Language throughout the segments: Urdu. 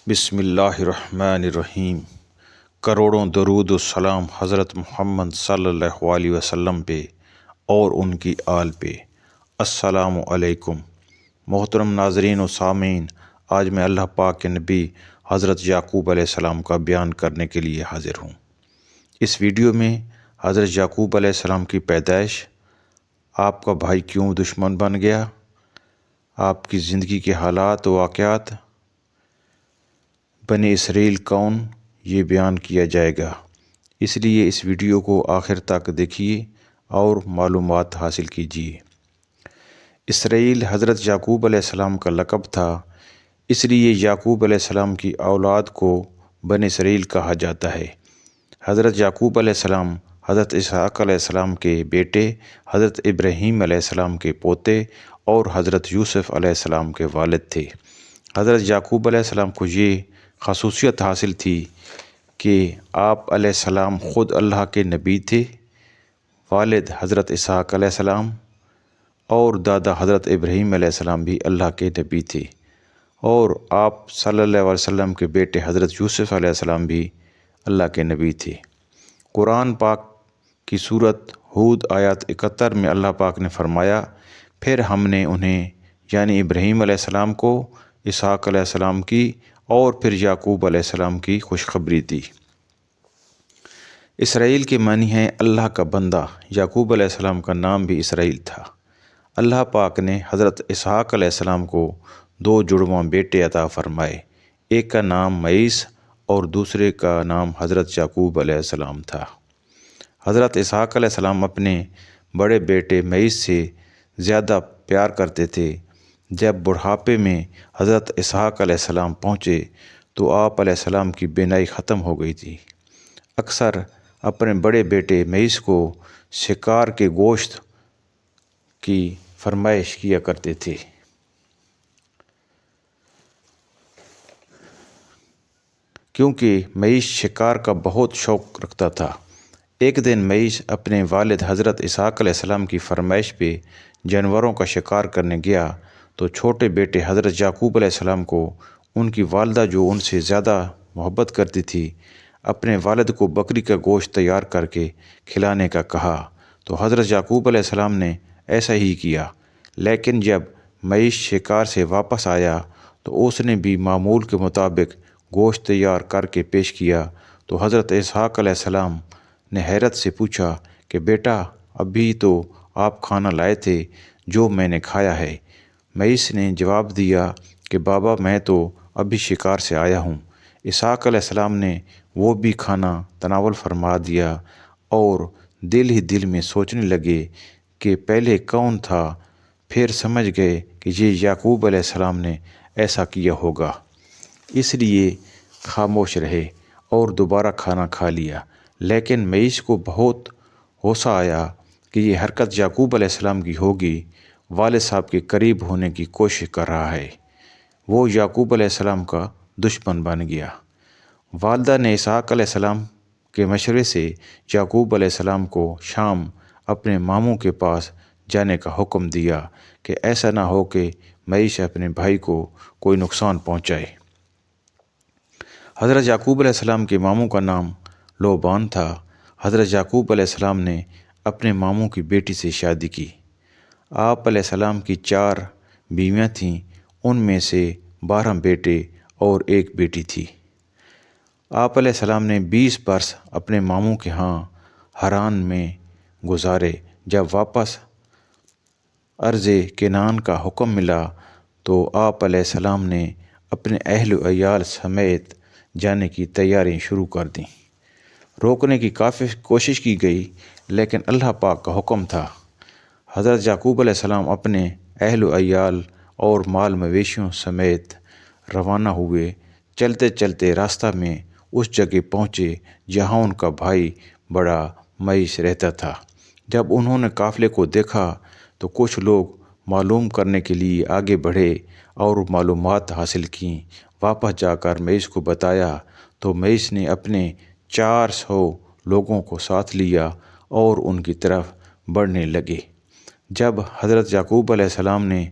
بسم اللہ الرحمن الرحیم۔ کروڑوں درود و سلام حضرت محمد صلی اللہ علیہ وسلم پہ اور ان کی آل پہ۔ السلام علیکم محترم ناظرین و سامعین، آج میں اللہ پاک کے نبی حضرت یعقوب علیہ السلام کا بیان کرنے کے لیے حاضر ہوں۔ اس ویڈیو میں حضرت یعقوب علیہ السلام کی پیدائش، آپ کا بھائی کیوں دشمن بن گیا، آپ کی زندگی کے حالات و واقعات، بنی اسرائیل کون، یہ بیان کیا جائے گا۔ اس لیے اس ویڈیو کو آخر تک دیکھیے اور معلومات حاصل کیجیے۔ اسرائیل حضرت یعقوب علیہ السلام کا لقب تھا، اس لیے یعقوب علیہ السلام کی اولاد کو بنی اسرائیل کہا جاتا ہے۔ حضرت یعقوب علیہ السلام حضرت اسحاق علیہ السلام کے بیٹے، حضرت ابراہیم علیہ السلام کے پوتے اور حضرت یوسف علیہ السلام کے والد تھے۔ حضرت یعقوب علیہ السلام کو یہ خصوصیت حاصل تھی کہ آپ علیہ السلام خود اللہ کے نبی تھے، والد حضرت اسحاق علیہ السلام اور دادا حضرت ابراہیم علیہ السلام بھی اللہ کے نبی تھے، اور آپ صلی اللہ علیہ وسلم کے بیٹے حضرت یوسف علیہ السلام بھی اللہ کے نبی تھے۔ قرآن پاک کی سورت ہود آیات 71 میں اللہ پاک نے فرمایا، پھر ہم نے انہیں یعنی ابراہیم علیہ السلام کو اسحاق علیہ السلام کی اور پھر یعقوب علیہ السلام کی خوشخبری دی۔ اسرائیل کے معنی ہے اللہ کا بندہ۔ یعقوب علیہ السلام کا نام بھی اسرائیل تھا۔ اللہ پاک نے حضرت اسحاق علیہ السلام کو 2 جڑواں بیٹے عطا فرمائے، ایک کا نام معیس اور دوسرے کا نام حضرت یعقوب علیہ السلام تھا۔ حضرت اسحاق علیہ السلام اپنے بڑے بیٹے معیس سے زیادہ پیار کرتے تھے۔ جب بڑھاپے میں حضرت اسحاق علیہ السلام پہنچے تو آپ علیہ السلام کی بینائی ختم ہو گئی تھی۔ اکثر اپنے بڑے بیٹے معیس کو شکار کے گوشت کی فرمائش کیا کرتے تھے۔ کیونکہ معیس شکار کا بہت شوق رکھتا تھا۔ ایک دن معیس اپنے والد حضرت اسحاق علیہ السلام کی فرمائش پہ جانوروں کا شکار کرنے گیا تو چھوٹے بیٹے حضرت یعقوب علیہ السلام کو ان کی والدہ جو ان سے زیادہ محبت کرتی تھی، اپنے والد کو بکری کا گوشت تیار کر کے کھلانے کا کہا تو حضرت یعقوب علیہ السلام نے ایسا ہی کیا۔ لیکن جب معیس شکار سے واپس آیا تو اس نے بھی معمول کے مطابق گوشت تیار کر کے پیش کیا تو حضرت اسحاق علیہ السلام نے حیرت سے پوچھا کہ بیٹا، ابھی تو آپ کھانا لائے تھے جو میں نے کھایا ہے۔ معیس نے جواب دیا کہ بابا، میں تو ابھی شکار سے آیا ہوں۔ اسحاق علیہ السلام نے وہ بھی کھانا تناول فرما دیا اور دل ہی دل میں سوچنے لگے کہ پہلے کون تھا، پھر سمجھ گئے کہ یہ یعقوب علیہ السلام نے ایسا کیا ہوگا، اس لیے خاموش رہے اور دوبارہ کھانا کھا لیا۔ لیکن معیس کو بہت غصہ آیا کہ یہ حرکت یعقوب علیہ السلام کی ہوگی، والد صاحب کے قریب ہونے کی کوشش کر رہا ہے۔ وہ یعقوب علیہ السلام کا دشمن بن گیا۔ والدہ نے اسحاق علیہ السلام کے مشورے سے یعقوب علیہ السلام کو شام اپنے ماموں کے پاس جانے کا حکم دیا کہ ایسا نہ ہو کہ معیس اپنے بھائی کو کوئی نقصان پہنچائے۔ حضرت یعقوب علیہ السلام کے ماموں کا نام لوبان تھا۔ حضرت یعقوب علیہ السلام نے اپنے ماموں کی بیٹی سے شادی کی۔ آپ علیہ السلام کی 4 بیویاں تھیں، ان میں سے 12 بیٹے اور 1 بیٹی تھی۔ آپ علیہ السلام نے 20 برس اپنے ماموں کے ہاں حران میں گزارے۔ جب واپس ارض کنعان کا حکم ملا تو آپ علیہ السلام نے اپنے اہل و عیال سمیت جانے کی تیاریاں شروع کر دیں۔ روکنے کی کافی کوشش کی گئی، لیکن اللہ پاک کا حکم تھا۔ حضرت یعقوب علیہ السلام اپنے اہل و عیال اور مال مویشیوں سمیت روانہ ہوئے۔ چلتے چلتے راستہ میں اس جگہ پہنچے جہاں ان کا بھائی بڑا معیس رہتا تھا۔ جب انہوں نے قافلے کو دیکھا تو کچھ لوگ معلوم کرنے کے لیے آگے بڑھے اور معلومات حاصل کیں۔ واپس جا کر معیس کو بتایا تو معیس نے اپنے 400 لوگوں کو ساتھ لیا اور ان کی طرف بڑھنے لگے۔ جب حضرت یعقوب علیہ السلام نے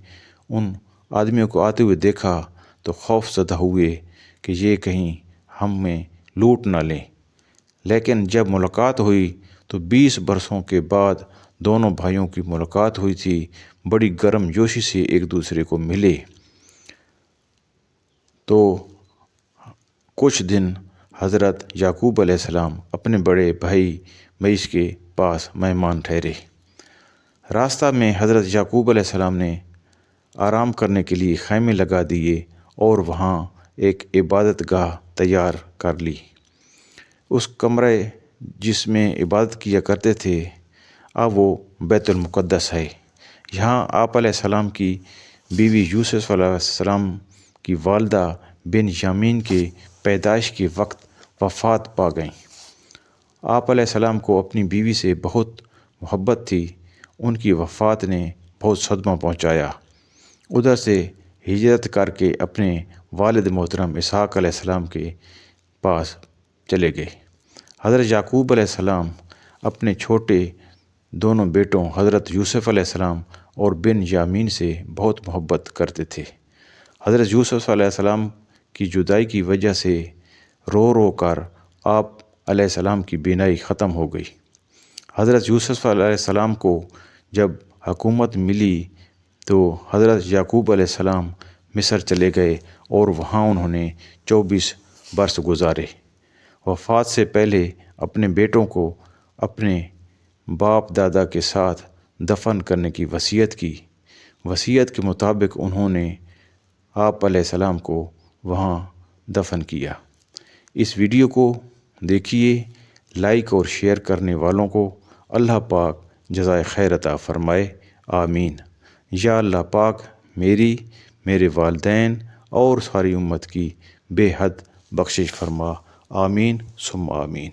ان آدمیوں کو آتے ہوئے دیکھا تو خوف زدہ ہوئے کہ یہ کہیں ہمیں لوٹ نہ لیں، لیکن جب ملاقات ہوئی تو 20 برسوں کے بعد دونوں بھائیوں کی ملاقات ہوئی تھی، بڑی گرم جوشی سے ایک دوسرے کو ملے۔ تو کچھ دن حضرت یعقوب علیہ السلام اپنے بڑے بھائی معیش کے پاس مہمان ٹھہرے۔ راستہ میں حضرت یعقوب علیہ السلام نے آرام کرنے کے لیے خیمے لگا دیے اور وہاں ایک عبادت گاہ تیار کر لی۔ اس کمرے جس میں عبادت کیا کرتے تھے اب وہ بیت المقدس ہے۔ یہاں آپ علیہ السلام کی بیوی یوسف علیہ السلام کی والدہ بن یامین کے پیدائش کے وقت وفات پا گئیں۔ آپ علیہ السلام کو اپنی بیوی سے بہت محبت تھی۔ ان کی وفات نے بہت صدمہ پہنچایا۔ ادھر سے ہجرت کر کے اپنے والد محترم اسحاق علیہ السلام کے پاس چلے گئے۔ حضرت یعقوب علیہ السلام اپنے چھوٹے دونوں بیٹوں حضرت یوسف علیہ السلام اور بن یامین سے بہت محبت کرتے تھے۔ حضرت یوسف علیہ السلام کی جدائی کی وجہ سے رو رو کر آپ علیہ السلام کی بینائی ختم ہو گئی۔ حضرت یوسف علیہ السلام کو جب حکومت ملی تو حضرت یعقوب علیہ السلام مصر چلے گئے اور وہاں انہوں نے 24 برس گزارے۔ وفات سے پہلے اپنے بیٹوں کو اپنے باپ دادا کے ساتھ دفن کرنے کی وصیت کی۔ وصیت کے مطابق انہوں نے آپ علیہ السلام کو وہاں دفن کیا۔ اس ویڈیو کو دیکھیے، لائک اور شیئر کرنے والوں کو اللہ پاک جزائے خیر عطا فرمائے، آمین۔ یا اللہ پاک میری، میرے والدین اور ساری امت کی بے حد بخشش فرما، آمین ثم آمین۔